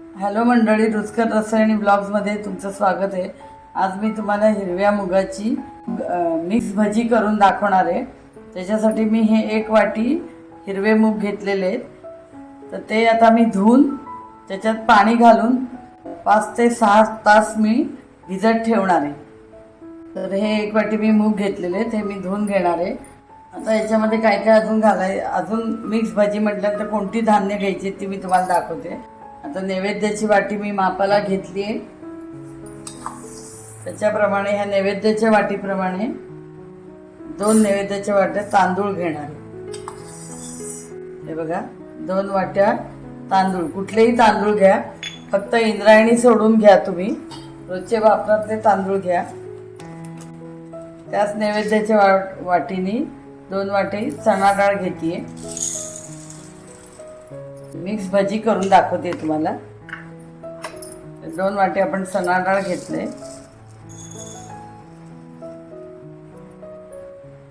Hello मंडळी, रुचकर रसायनी ब्लॉग्समध्ये तुमचं स्वागत आहे। आज मी तुम्हाला हिरव्या मुगाची मिक्स भजी करून दाखवणार आहे। त्याच्यासाठी मी हे 1 वाटी हिरवे मूग घेतलेले आहेत। तर ते आता मी धुवून त्याच्यात पाणी घालून 5 ते 6 तास मी भिजत ठेवणार आहे। तर हे 1 वाटी मी मूग घेतलेले ते मी धुवून घेणार आहे। आता याच्यामध्ये काय काय अजून मिक्स भाजी म्हटलं तर कोणती धान्य घ्यायची ती मी तुम्हाला दाखवते। आता नैवेद्याची वाटी मी मापाला घेतली आहे, त्याच्याप्रमाणे ह्या नैवेद्याच्या वाटीप्रमाणे 2 नैवेद्याच्या वाट्या तांदूळ घेणार आहे। हे बघा, 2 वाट्या तांदूळ, कुठलेही तांदूळ घ्या, फक्त इंद्रायणी सोडून घ्या, तुम्ही रोजचे वापरातले तांदूळ घ्या। त्याच नैवेद्याच्या वाटीने 2 वाटी चणा डाळ घेते। मिक्स भजी करून दाखवते तुम्हाला। 2 वाटी आपण चणा डाळ घेतले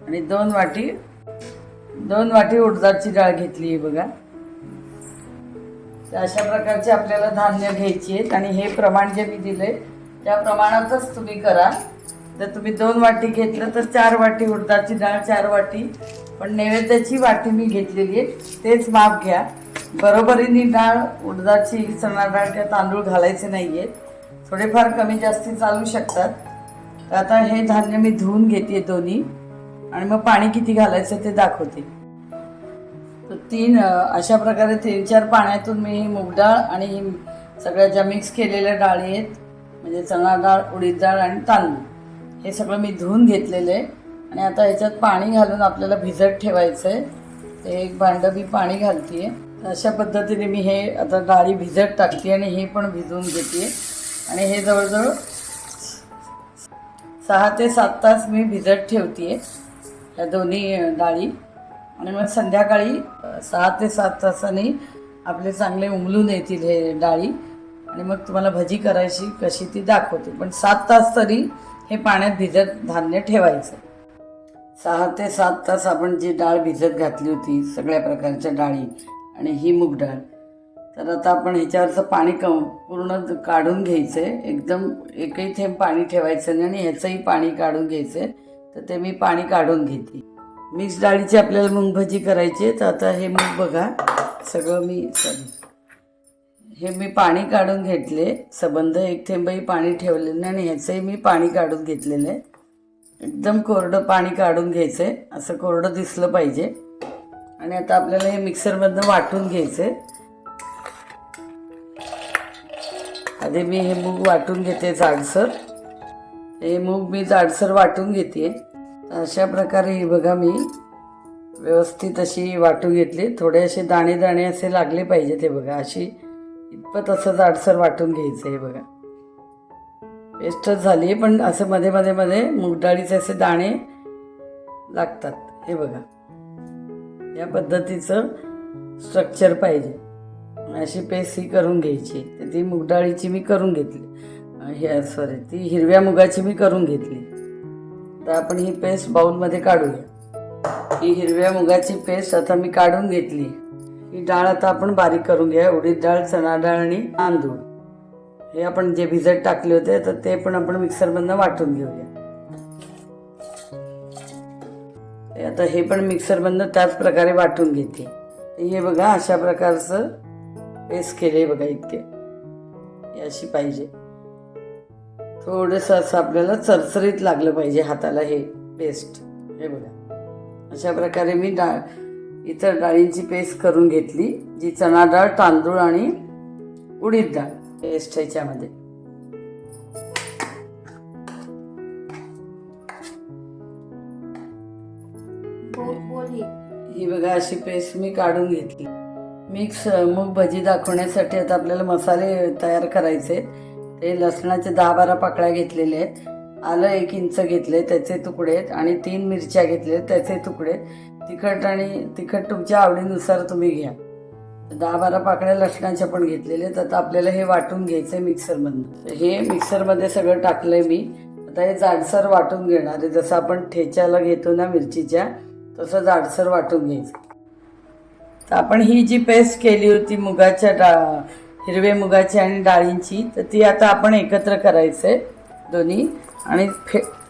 आणि 2 वाटी उडदाची डाळ घेतली। बघा, अशा प्रकारचे आपल्याला धान्य घ्यायची आहेत आणि हे प्रमाण जे मी दिले त्या प्रमाणातच तुम्ही करा। जर तुम्ही 2 वाटी घेतलं तर 4 वाटी उडदाची डाळ, 4 वाटी, पण नैवेद्याची वाटी मी घेतलेली आहे तेच माप घ्या। बरोबरीने डाळ, उडदाची, चणा डाळ किंवा तांदूळ घालायचे नाहीये, थोडेफार कमी जास्ती चालू शकतात। आता हे धान्य मी धुवून घेते दोन्ही आणि मग पाणी किती घालायचं ते दाखवते। तर अशा प्रकारे 3-4 पाण्यातून मी मूग डाळ आणि सगळ्या ज्या मिक्स केलेल्या डाळी आहेत, म्हणजे चणा डाळ, उडीद डाळ आणि तांदूळ, हे सगळं मी धुवून घेतलेलं आहे। आणि आता ह्याच्यात पाणी घालून आपल्याला भिजत ठेवायचं आहे। ते 1 भांडं मी पाणी घालते। अशा पद्धतीने मी हे आता डाळी भिजत टाकते आणि हे पण भिजवून घेते आणि हे जवळजवळ 6 ते 7 तास मी भिजत ठेवते या दोन्ही डाळी। आणि मग संध्याकाळी 6 ते 7 तासांनी आपले चांगले उमलून येतील हे डाळी आणि मग तुम्हाला भजी करायची कशी ती दाखवते। पण 7 तास तरी हे पाण्यात भिजत धान्य ठेवायचं। 6 ते 7 तास आपण जी डाळ भिजत घातली होती, सगळ्या प्रकारच्या डाळी आणि ही मूग डाळ, तर आता आपण ह्याच्यावरचं पाणी पूर्ण काढून घ्यायचं आहे। एकदम एकही थेंब पाणी ठेवायचं नाही आणि ह्याचंही पाणी काढून घ्यायचं आहे। तर ते मी पाणी काढून घेते। मिक्स डाळीची आपल्याला मूग भजी करायची आहे। तर आता हे मूग बघा, सगळं हे मी पाणी काढून घेतले, सबंध एक थेंबही पाणी ठेवलेलं नाही आणि ह्याचंही मी पाणी काढून घेतलेलं आहे। एकदम कोरडं पाणी काढून घ्यायचं आहे, असं कोरडं दिसलं पाहिजे। आणि आता आपल्याला हे मिक्सरमधनं वाटून घ्यायचं आहे। आधी मी हे मूग वाटून घेते जाडसर। हे मूग मी जाडसर वाटून घेते। अशा प्रकारे ही बघा मी व्यवस्थित अशी वाटून घेतली। थोडे असे दाणे दाणे असे लागले पाहिजे, ते बघा अशी इतपत असं जाडसर वाटून घ्यायचं। हे बघा, पेस्टच झाली, पण असं मध्ये मध्ये मध्ये मूग डाळीचे असे दाणे लागतात। हे बघा, या पद्धतीचं स्ट्रक्चर पाहिजे। अशी पेस्ट ही करून घ्यायची। तर ती मूग डाळीची मी करून घेतली, ती हिरव्या मुगाची मी करून घेतली। तर आपण ही पेस्ट बाउलमध्ये काढूया। ही हिरव्या मुगाची पेस्ट आता मी काढून घेतली। ही डाळ आता आपण बारीक करून घ्या। उडीद डाळ, चणा डाळ आणि तांदूळ हे आपण जे भिजत टाकले होते, तर ते पण आपण मिक्सरमधनं वाटून घेऊया। आता हे पण मिक्सरमधनं त्याच प्रकारे वाटून घेते। हे बघा, अशा प्रकारचं पेस्ट केले बघा, इतके अशी पाहिजे। थोडंसं असं आपल्याला चरचरीत लागलं पाहिजे हाताला हे पेस्ट। हे बघा, अशा प्रकारे मी इतर डाळींची पेस्ट करून घेतली, जी चणा डाळ, तांदूळ आणि उडीद डाळ पेस्ट ह्याच्यामध्ये। ही बघा, अशी पेस्ट मी काढून घेतली। मिक्स मूग भजी दाखवण्यासाठी आता आपल्याला मसाले तयार करायचे। ते लसणाचे 10-12 पाकळ्या घेतलेले आहेत, आलं 1 इंच घेतले त्याचे तुकडे आहेत आणि 3 मिरच्या घेतले त्याचे तुकडे। तिखट तुमच्या आवडीनुसार तुम्ही घ्या। 10-12 पाकळ्या लसणाच्या पण घेतलेले आहेत। आता आपल्याला हे वाटून घ्यायचं आहे मिक्सरमधनं। हे मिक्सरमध्ये सगळं टाकलंय मी। आता हे जाडसर वाटून घेणार आहे, जसं आपण ठेच्याला घेतो ना मिरचीच्या, तसं जाडसर वाटून घ्यायचं। तर आपण ही जी पेस्ट केली होती मुगाच्या हिरवे मुगाची आणि डाळींची, तर ती आता आपण एकत्र करायचंय दोन्ही आणि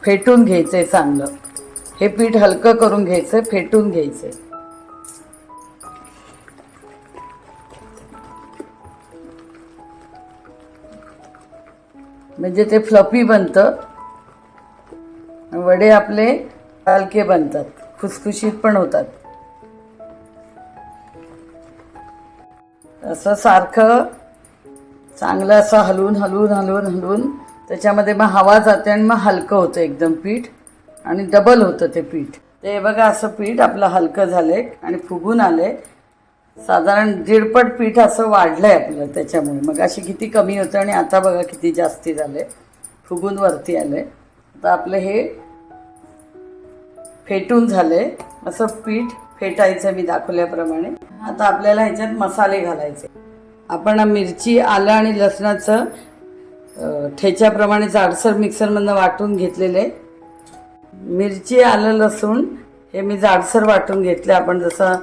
फेटून घ्यायचंय चांगलं. हे पीठ हलकं करून घ्यायचंय, फेटून घ्यायचंय. म्हणजे ते फ्लफी बनतं, वडे आपले हलके बनतात, खुसखुशीत पण होतात. असं सारखं चांगलं असं हलवून हलवून हलवून हलवून त्याच्यामध्ये मग हवा जाते आणि मग हलकं होतं एकदम पीठ आणि डबल होतं ते पीठ. ते बघा असं पीठ आपलं हलकं झालंय आणि फुगून आलंय. साधारण 1.5 पट पीठ असं वाढलंय आपलं त्याच्यामुळे. मग अशी किती कमी होतं आणि आता बघा किती जास्ती झालंय, फुगून वरती आलंय. आता आपलं हे फेटून झालंय. असं पीठ फेटायचं मी दाखवल्याप्रमाणे. आता आपल्याला ह्याच्यात मसाले घालायचे. आपण मिरची, आलं आणि लसणाचं ठेच्याप्रमाणे जाडसर मिक्सरमधनं वाटून घेतलेले. मिरची, आलं, लसूण हे मी जाडसर वाटून घेतले. आपण जसं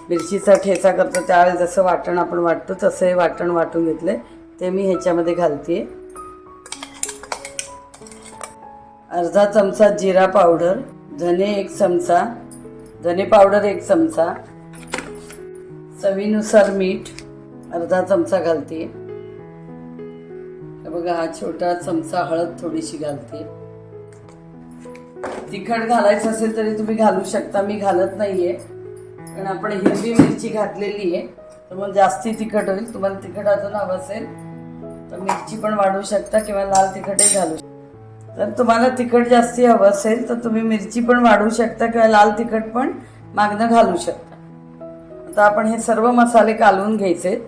मिरचीचा ठेचा करतो त्यावेळेस जसं वाटण आपण वाटतो तसं हे वाटण वाटून घेतले, ते मी ह्याच्यामध्ये घालते. अर्धा चमचा जिरा पावडर, धने 1 चमचा, धने पावडर 1 चमचा, चवीनुसार मीठ अर्धा चमचा घालते. बघा हा छोटा चमचा हळद थोडीशी घालते. तिखट घालायचं असेल तरी तुम्ही घालू शकता, मी घालत नाहीये कारण आपण हिरवी मिरची घातलेली आहे, तर मग जास्ती तिखट होईल. तुम्हाला तिखट अजून हवं असेल तर मिरची पण वाढवू शकता किंवा लाल तिखटही घालू शकता. तर तुम्हाला तिखट जास्ती हवं असेल तर तुम्ही मिरची पण वाढवू शकता किंवा लाल तिखट पण मागणं घालू शकता. आता आपण हे सर्व मसाले कालवून घ्यायचे.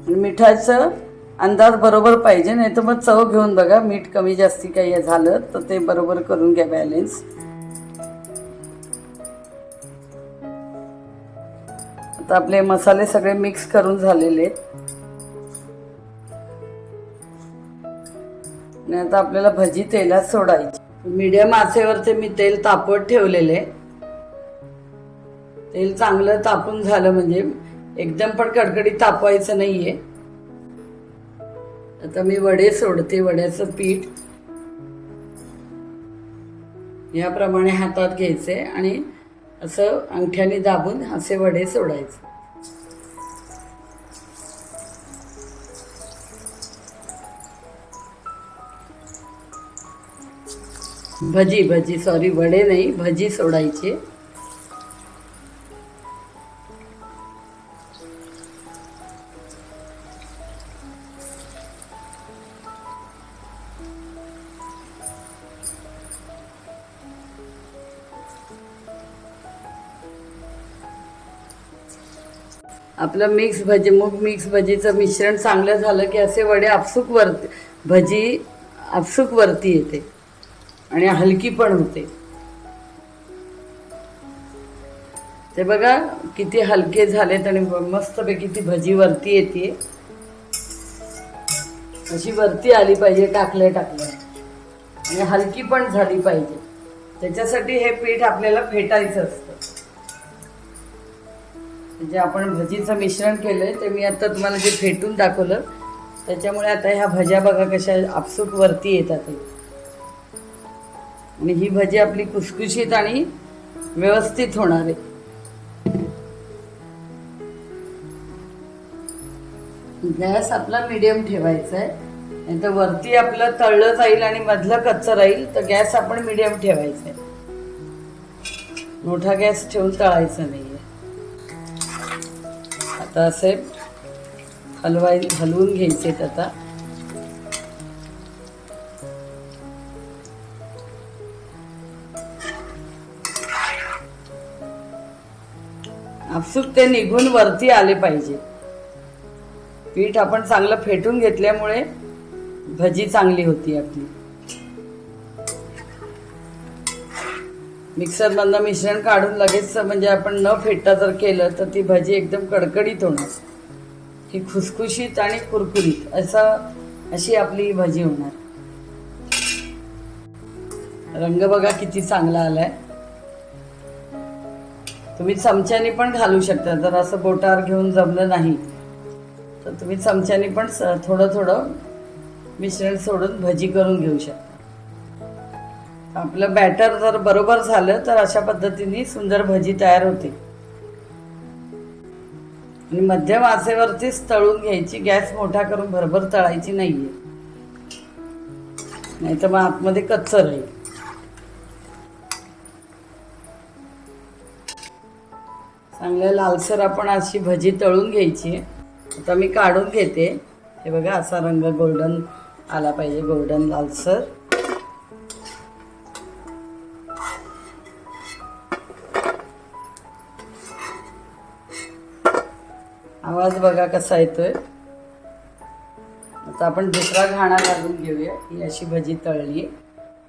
मिठाचं अंदाज बरोबर पाहिजे, नाही तर मग चव घेऊन बघा. मीठ कमी जास्ती काही झालं तर ते बरोबर करून घ्या, बॅलेन्स. आता आपले मसाले सगळे मिक्स करून झालेले आहेत. आणि आता आपल्याला भजी तेलात सोडायची. मीडियम आचेवर मी तेल तापवत ठेवलेले. तेल चांगलं तापून झालं म्हणजे एकदम पण कडकडीत तापवायचं नाहीये. आता मी वडे सोडते. वड्याचं पीठ याप्रमाणे हातात घ्यायचे आणि असं अंगठ्याने दाबून असे वडे सोडायचे. वडे नाही, भजी सोडायचे. आपलं मूग मिक्स भजीचं मिश्रण चांगलं झालं की असे वडे भजी आपसूक वरती येते आणि हलकी पण होते. ते बघा किती हलके झालेत आणि मस्तपैकी ती भजी वरती येते. अशी वरती आली पाहिजे टाकल्या आणि हलकी पण झाली पाहिजे. त्याच्यासाठी हे पीठ आपल्याला फेटायचं असतं. म्हणजे आपण भजीचं मिश्रण केलंय ते मी आता तुम्हाला जे फेटून दाखवलं त्याच्यामुळे आता ह्या भज्या बघा कशा आपसूक वरती येतात. आणि ही भजी आपली खुसखुशीत आणि व्यवस्थित होणार आहे. गॅस आपला मीडियम ठेवायचा आहे, नाही तर वरती आपलं तळलं जाईल आणि मधलं कच्चं राहील. तर गॅस आपण मीडियम ठेवायचा आहे, मोठा गॅस ठेवून तळायचं नाहीये. आता असे हलवून घ्यायचे. आता आपसूक ते निघून वरती आले पाहिजे. पीठ आपण चांगलं फेटून घेतल्यामुळे भजी चांगली होती आपली. मिक्सरमधनं मिश्रण काढून लगेच म्हणजे आपण न फेटता जर केलं तर ती भजी एकदम कडकडीत होणार. ही खुसखुशीत आणि कुरकुरीत असा अशी आपली ही भजी होणार. रंग बघा किती चांगला आलाय. तुम्ही चमच्याने पण घालू शकता. जर असं बोटावर घेऊन जमलं नाही तर तुम्ही चमच्याने पण थोडं थोडं मिश्रण सोडून भजी करून घेऊ शकता. आपलं बॅटर जर बरोबर झालं तर अशा पद्धतीने सुंदर भजी तयार होते. आणि मध्यम आचेवरतीच तळून घ्यायची. गॅस मोठा करून भरभर तळायची नाहीये, नाही तर मग आतमध्ये कच्चं राहील. चांगलं लालसर आपण अशी भजी तळून घ्यायची. आता मी काढून घेते. हे बघा असा रंग गोल्डन आला पाहिजे, गोल्डन लालसर. आवाज बघा कसा येतोय. आता आपण दुसरा घाणा घालून घेऊया. ही अशी भजी तळली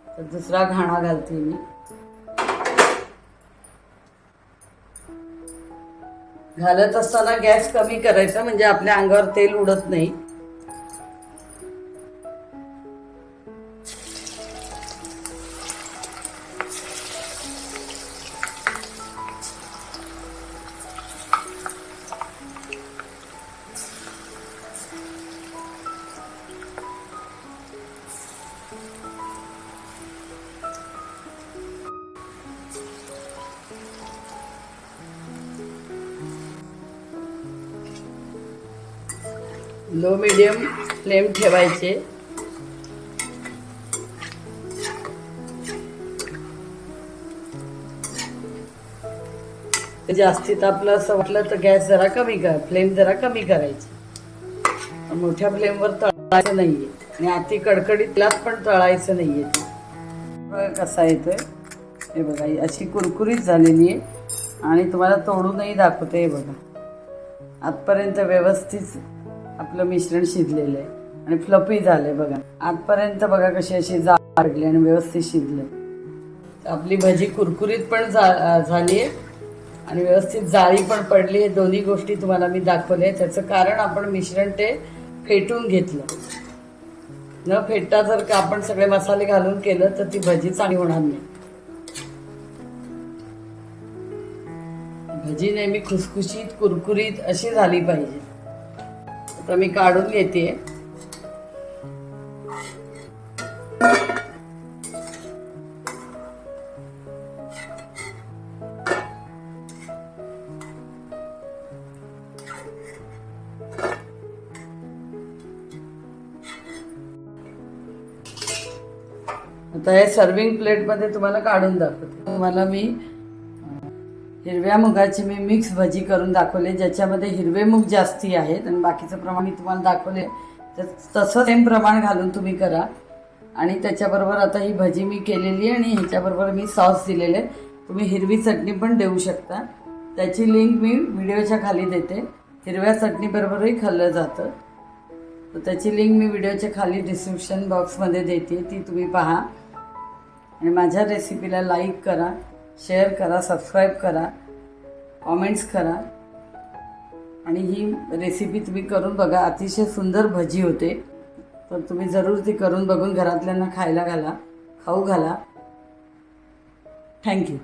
तर दुसरा घाणा घालते मी. घालत असताना गॅस कमी करायचा म्हणजे आपल्या अंगावर तेल उडत नाही. लो मीडियम फ्लेम ठेवायचे. जास्तीत आपलं असं वाटलं तर गॅस जरा कमी कर, फ्लेम जरा कमी करायची. मोठ्या फ्लेमवर तळायचं नाहीये आणि अति कडकडीतलाच पण तळायचं नाहीये. बघा कसा येतोय. हे बघा अशी कुरकुरीत झालेली आहे आणि तुम्हाला तोडूनही दाखवते. हे बघा आतपर्यंत व्यवस्थित आपलं मिश्रण शिजलेलं आहे आणि फ्लफी झालंय. बघा आतपर्यंत बघा कशी अशी जाळ पडली आणि व्यवस्थित शिजले. आपली भजी कुरकुरीत पण झाली आहे आणि व्यवस्थित जाळी पण पडली. हे दोन्ही गोष्टी तुम्हाला मी दाखवले. त्याचं कारण आपण मिश्रण ते फेटून घेतलं. न फेटता जर का आपण सगळे मसाले घालून केलं तर ती भजी चांगली होणार नाही. भजी नेहमी खुसखुशीत कुरकुरीत अशी झाली पाहिजे. आता मी काढून घेते. आता हे सर्विंग प्लेटमध्ये तुम्हाला काढून दाखवते. तुम्हाला मी हिरव्या मुगाची मी मिक्स भजी करून दाखवले, ज्याच्यामध्ये हिरवे मूग जास्ती आहेत आणि बाकीचं प्रमाण मी तुम्हाला दाखवले. तर तसं सेम प्रमाण घालून तुम्ही करा. आणि त्याच्याबरोबर आता ही भजी मी केलेली आहे आणि ह्याच्याबरोबर मी सॉस दिलेले. तुम्ही हिरवी चटणी पण देऊ शकता. त्याची लिंक मी व्हिडिओच्या खाली देते. हिरव्या चटणीबरोबरही खाल्लं जातं. तर त्याची लिंक मी व्हिडिओच्या खाली डिस्क्रिप्शन बॉक्समध्ये देते. ती तुम्ही पहा आणि माझ्या रेसिपीला लाईक करा, शेअर करा, सबस्क्राईब करा, कॉमेंट्स करा. आणि ही रेसिपी तुम्ही करून बघा. अतिशय सुंदर भजी होते. तर तुम्ही जरूर ती करून बघून घरातल्यांना खायला घाला, खाऊ घाला. थँक्यू.